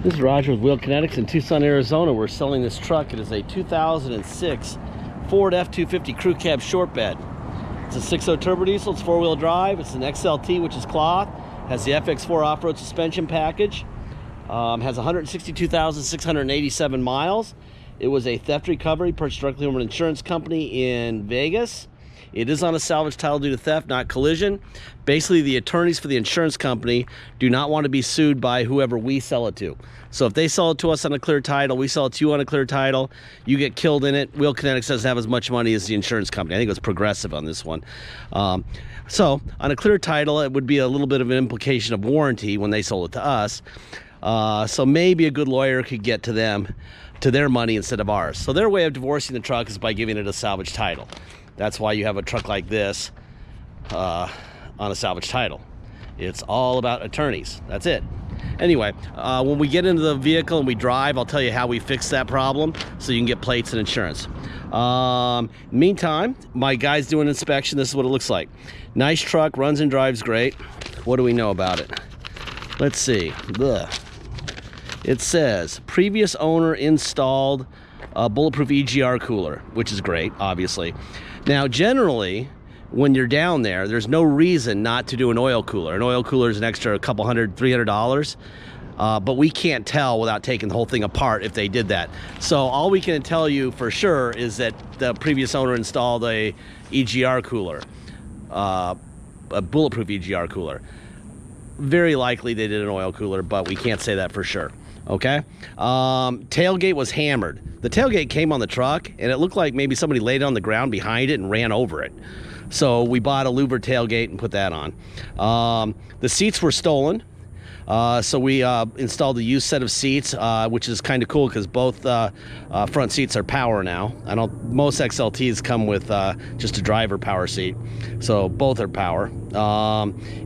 This is Roger with Wheel Kinetics in Tucson, Arizona. We're selling this truck. It is a 2006 Ford F250 crew cab short bed. It's a 6.0 turbo diesel. It's four-wheel drive. It's an XLT, which is cloth. Has the FX4 off-road suspension package. Has 162,687 miles. It was a theft recovery purchased directly from an insurance company in Vegas. It is on a salvage title due to theft, not collision. Basically, the attorneys for the insurance company do not want to be sued by whoever we sell it to. So if they sell it to us on a clear title, we sell it to you on a clear title, you get killed in it. Wheel Kinetics doesn't have as much money as the insurance company. I think it was Progressive on this one. So on a clear title, it would be a little bit of an implication of warranty when they sold it to us. So maybe a good lawyer could get to them, to their money instead of ours. So their way of divorcing the truck is by giving it a salvage title. That's why you have a truck like this on a salvage title. It's all about attorneys. That's it. Anyway, when we get into the vehicle and we drive, I'll tell you how we fix that problem so you can get plates and insurance. Meantime, my guy's doing an inspection. This is what it looks like. Nice truck, runs and drives great. What do we know about it? Let's see. Ugh. It says previous owner installed a bulletproof EGR cooler, which is great, obviously. Now, generally, when you're down there, there's no reason not to do an oil cooler. An oil cooler is an extra couple $100, $300, but we can't tell without taking the whole thing apart if they did that. So all we can tell you for sure is that the previous owner installed a EGR cooler, a bulletproof EGR cooler. Very likely they did an oil cooler, but we can't say that for sure. Okay. Tailgate was hammered. The tailgate came on the truck and it looked like maybe somebody laid it on the ground behind it and ran over it. So we bought a louver tailgate and put that on. The seats were stolen. So we installed a used set of seats, which is kind of cool because both front seats are power now. Most XLTs come with just a driver power seat, so both are power.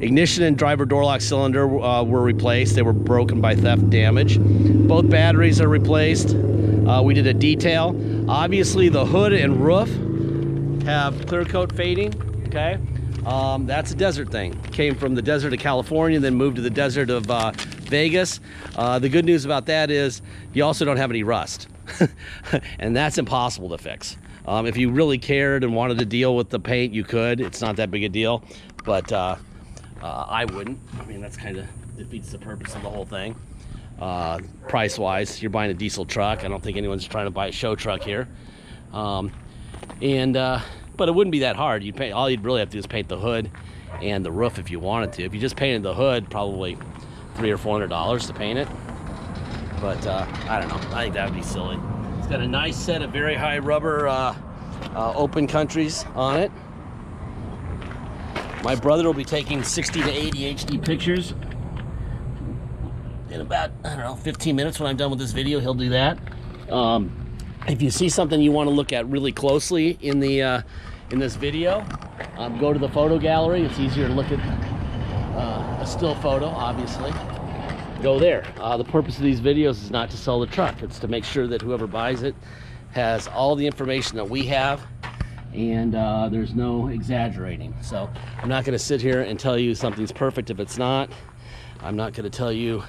Ignition and driver door lock cylinder were replaced. They were broken by theft damage. Both batteries are replaced. We did a detail. Obviously, the hood and roof have clear coat fading. Okay. That's a desert thing. Came from the desert of California, then moved to the desert of Vegas. The good news about that is you also don't have any rust. And that's impossible to fix. If you really cared and wanted to deal with the paint, you could. It's not that big a deal, but I wouldn't. I mean, that's kind of defeats the purpose of the whole thing. Price-wise, you're buying a diesel truck. I don't think anyone's trying to buy a show truck here. But it wouldn't be that hard. All you'd really have to do is paint the hood and the roof if you wanted to. If you just painted the hood, probably $300 or $400 to paint it. But I don't know. I think that would be silly. It's got a nice set of very high rubber open countries on it. My brother will be taking 60 to 80 HD pictures in about, I don't know, 15 minutes. When I'm done with this video, he'll do that. If you see something you want to look at really closely in the in this video, go to the photo gallery. It's easier to look at a still photo, obviously. Go there. The purpose of these videos is not to sell the truck. It's to make sure that whoever buys it has all the information that we have, and there's no exaggerating. So I'm not going to sit here and tell you something's perfect if it's not. I'm not going to tell you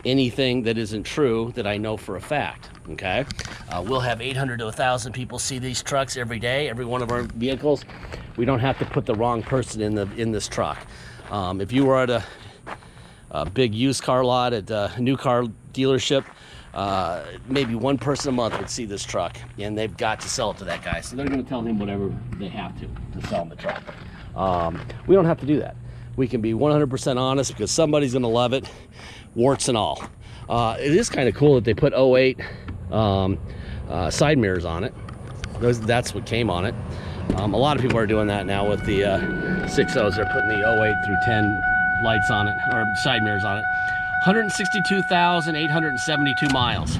anything that isn't true that I know for a fact. Okay, we'll have 800 to 1,000 people see these trucks every day, every one of our vehicles. We don't have to put the wrong person in this truck. If you were at a big used car lot at a new car dealership, maybe one person a month would see this truck, and they've got to sell it to that guy. So they're going to tell him whatever they have to sell him the truck. We don't have to do that. We can be 100% honest because somebody's going to love it, warts and all. It is kind of cool that they put 08 side mirrors on it. That's what came on it. A lot of people are doing that now with the 6.0s. They're putting the 08 through 10 lights on it, or side mirrors on it. 162,872 miles.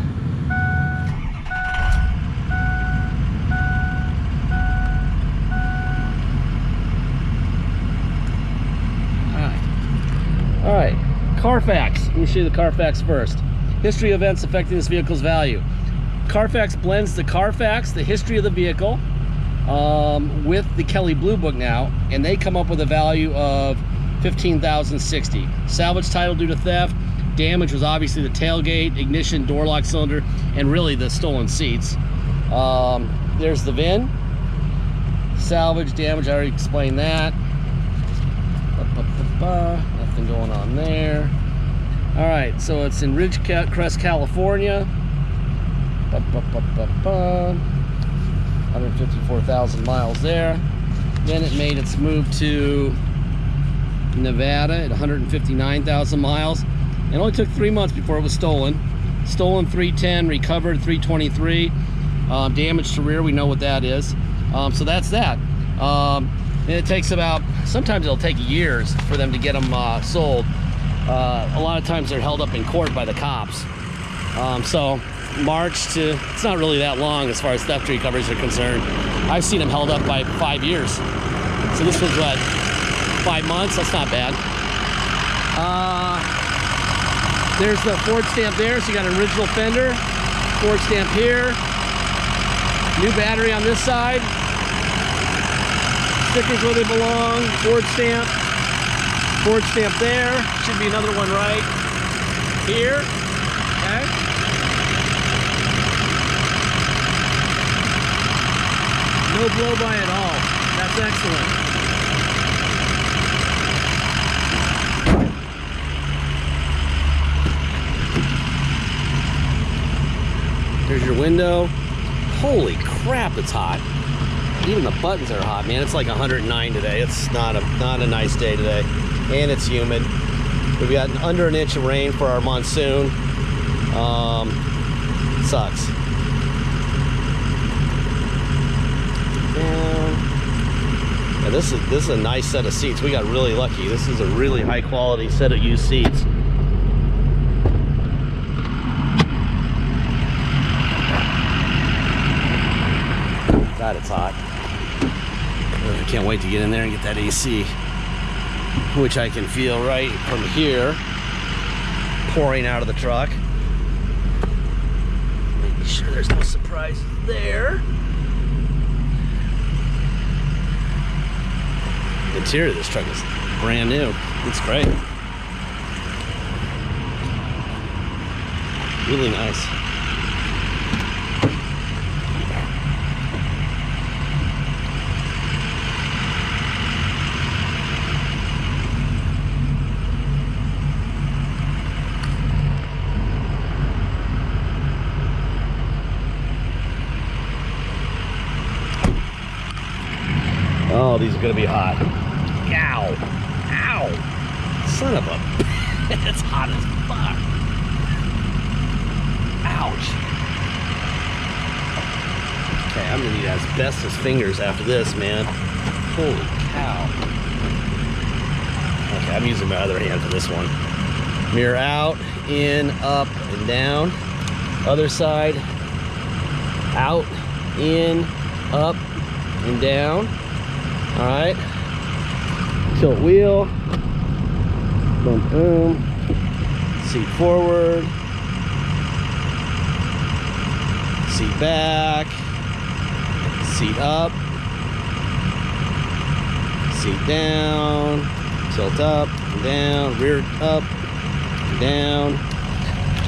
All right, Carfax. Let me show you the Carfax first. History of events affecting this vehicle's value. Carfax blends the Carfax, the history of the vehicle, with the Kelley Blue Book now, and they come up with a value of $15,060. Salvage title due to theft, Damage was obviously the tailgate, ignition, door lock cylinder, and really the stolen seats. There's the VIN. Salvage damage, I already explained that. Nothing going on there. All right, so it's in Ridgecrest, California. 154,000 miles there. Then it made its move to Nevada at 159,000 miles. It only took 3 months before it was stolen. Stolen 310, recovered 323. Damage to rear, we know what that is. So that's that. And it takes about, sometimes it'll take years for them to get them sold. A lot of times they're held up in court by the cops. So March to, it's not really that long as far as theft recoveries are concerned. I've seen them held up by 5 years. So this was what, 5 months? That's not bad. There's the Ford stamp there, so you got an original fender. Ford stamp here. New battery on this side. Stickers where they belong. Ford stamp. Ford stamp there. Should be another one right here. Okay. No blow by at all. That's excellent. There's your window. Holy crap, it's hot. Even the buttons are hot, man. It's like 109 today. It's not a nice day today. And it's humid. We've got under an inch of rain for our monsoon. Sucks. Yeah, this is a nice set of seats. We got really lucky. This is a really high quality set of used seats. God, it's hot. I can't wait to get in there and get that AC, which I can feel right from here, pouring out of the truck. Making sure there's no surprises there. The interior of this truck is brand new. It's great. Really nice. Oh, these are gonna be hot. Ow! Ow! Son of a... It's hot as fuck. Ouch. Okay, I'm gonna need asbestos fingers after this, man. Holy cow. Okay, I'm using my other hand for this one. Mirror out, in, up, and down. Other side. Out, in, up, and down. All right, tilt wheel, boom, boom, seat forward, seat back, seat up, seat down, tilt up and down, rear up and down.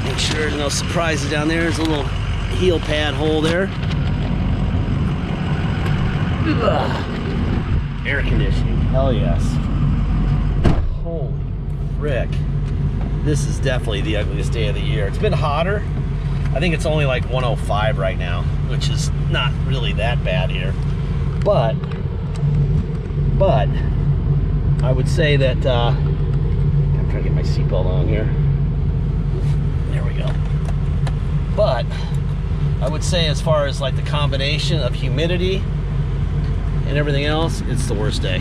Make sure there's no surprises down there. There's a little heel pad hole there. Ugh. Air conditioning, hell yes. Holy frick. This is definitely the ugliest day of the year. It's been hotter. I think it's only like 105 right now, which is not really that bad here. But I would say that, I'm trying to get my seatbelt on here. There we go. But I would say as far as like the combination of humidity and everything else, it's the worst day.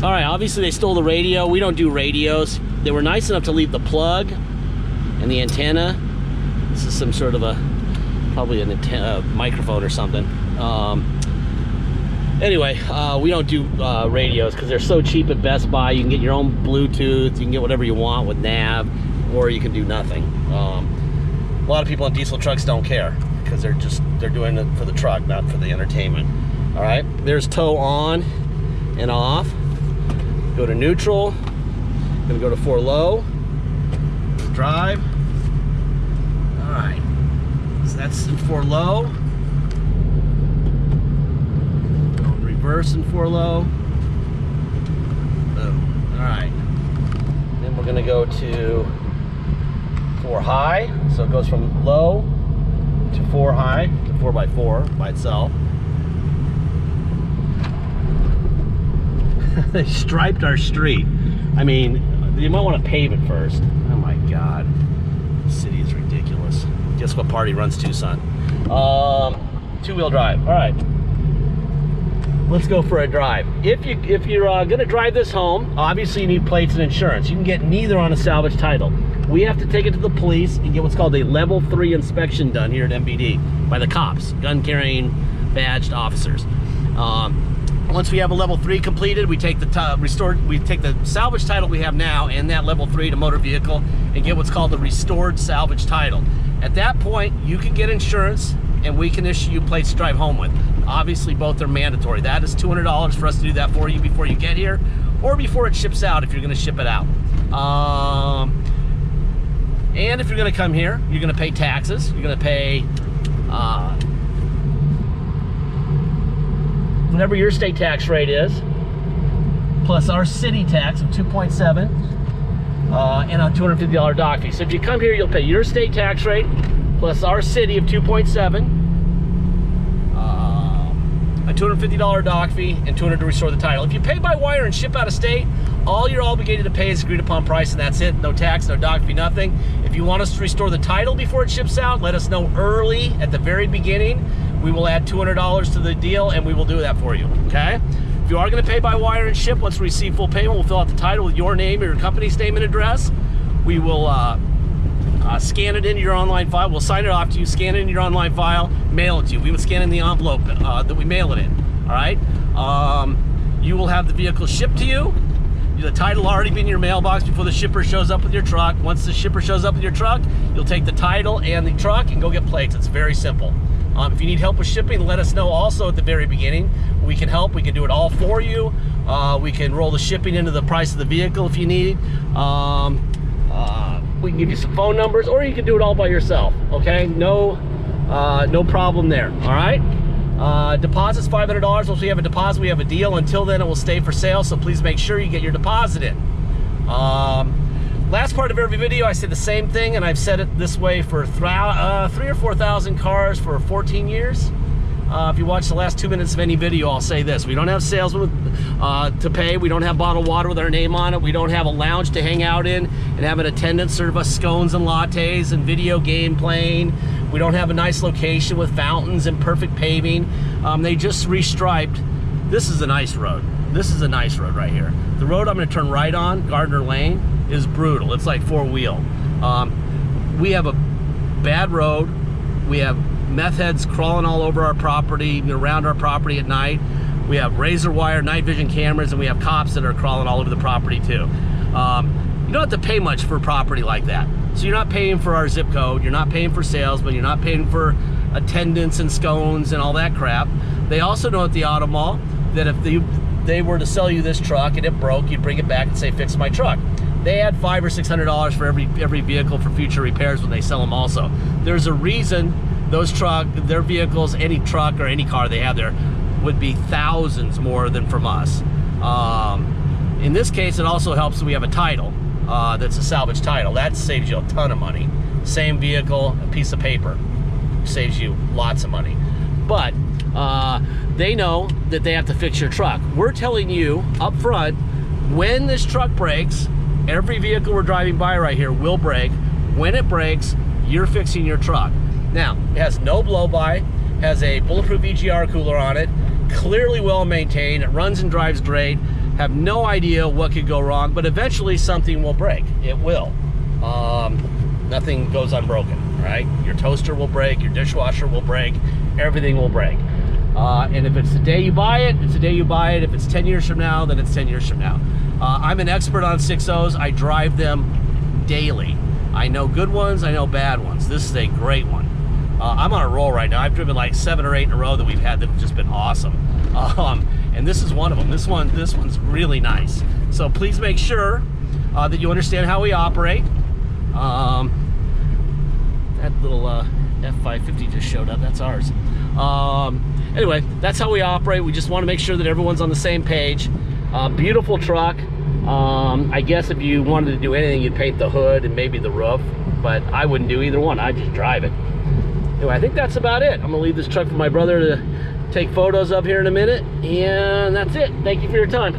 All right, obviously they stole the radio. We don't do radios. They were nice enough to leave the plug and the antenna. This is some sort of a, probably an antenna, microphone or something. Anyway, we don't do radios because they're so cheap at Best Buy. You can get your own Bluetooth, you can get whatever you want with nav, or you can do nothing. A lot of people on diesel trucks don't care because they're doing it for the truck, not for the entertainment. All right, there's tow on and off. Go to neutral, gonna go to 4 low. drive. All right, so that's in 4 low. Going reverse in 4 low. Boom. All right. Then we're gonna go to 4 high. So it goes from low to 4 high to 4x4 by itself. They striped our street. I mean, you might want to pave it first. Oh my God, this city is ridiculous. Guess what party runs to, son? 2-wheel drive. All right, let's go for a drive. If you're gonna drive this home, obviously you need plates and insurance. You can get neither on a salvage title. We have to take it to the police and get what's called a level 3 inspection done here at MBD by the cops, gun carrying badged officers. Once we have a level 3 completed, we take the salvage title we have now and that level 3 to motor vehicle and get what's called the restored salvage title. At that point, you can get insurance and we can issue you plates to drive home with. Obviously, both are mandatory. That is $200 for us to do that for you before you get here or before it ships out if you're gonna ship it out. And if you're gonna come here, you're gonna pay taxes. You're gonna pay whatever your state tax rate is, plus our city tax of 2.7, and a $250 dock fee. So if you come here, you'll pay your state tax rate, plus our city of 2.7, a $250 dock fee, and $200 to restore the title. If you pay by wire and ship out of state, all you're obligated to pay is agreed upon price, and that's it. No tax, no dock fee, nothing. If you want us to restore the title before it ships out, let us know early at the very beginning. We will add $200 to the deal, and we will do that for you, okay? If you are gonna pay by wire and ship, once we receive full payment, we'll fill out the title with your name or your company's name and address. We will scan it into your online file. We'll sign it off to you, scan it in your online file, mail it to you. We would scan in the envelope that we mail it in, all right? You will have the vehicle shipped to you. The title will already be in your mailbox before the shipper shows up with your truck. Once the shipper shows up with your truck, you'll take the title and the truck and go get plates. It's very simple. If you need help with shipping, let us know also at the very beginning. We can help. We can do it all for you. We can roll the shipping into the price of the vehicle if you need. We can give you some phone numbers, or you can do it all by yourself, okay? No problem there, all right? Deposit's $500. Once we have a deposit, we have a deal. Until then, it will stay for sale, so please make sure you get your deposit in. Last part of every video, I say the same thing, and I've said it this way for 3,000 or 4,000 cars for 14 years. If you watch the last 2 minutes of any video, I'll say this. We don't have salesmen to pay. We don't have bottled water with our name on it. We don't have a lounge to hang out in and have an attendant serve us scones and lattes and video game playing. We don't have a nice location with fountains and perfect paving. They just restriped. This is a nice road. This is a nice road right here. The road I'm gonna turn right on, Gardner Lane, is brutal. It's like 4-wheel. We have a bad road. We have meth heads crawling all over our property, around our property at night. We have razor wire night vision cameras, and we have cops that are crawling all over the property too. You don't have to pay much for property like that. So you're not paying for our zip code, you're not paying for salesmen, you're not paying for attendants and scones and all that crap. They also know at the auto mall that if they were to sell you this truck and it broke, you'd bring it back and say, fix my truck. They add $500 or $600 for every vehicle for future repairs when they sell them also. There's a reason their vehicles, any truck or any car they have there, would be thousands more than from us. In this case, it also helps that we have a title that's a salvage title. That saves you a ton of money. Same vehicle, a piece of paper, saves you lots of money. But they know that they have to fix your truck. We're telling you up front, when this truck breaks, every vehicle we're driving by right here will break. When it breaks, you're fixing your truck. Now, it has no blow-by, has a bulletproof EGR cooler on it, clearly well maintained, it runs and drives great, have no idea what could go wrong, but eventually something will break. It will. Nothing goes unbroken, right? Your toaster will break, your dishwasher will break, everything will break. And if it's the day you buy it, it's the day you buy it. If it's 10 years from now, then it's 10 years from now. I'm an expert on 6.0s. I drive them daily. I know good ones, I know bad ones. This is a great one. I'm on a roll right now. I've driven like 7 or 8 in a row that we've had that have just been awesome. And this is one of them. This one's really nice. So please make sure that you understand how we operate. That little F250 just showed up. That's ours. Anyway, that's how we operate. We just want to make sure that everyone's on the same page. Beautiful truck. I guess if you wanted to do anything, you'd paint the hood and maybe the roof, but I wouldn't do either one. I'd just drive it. Anyway, I think that's about it. I'm gonna leave this truck for my brother to take photos of here in a minute, and that's it. Thank you for your time.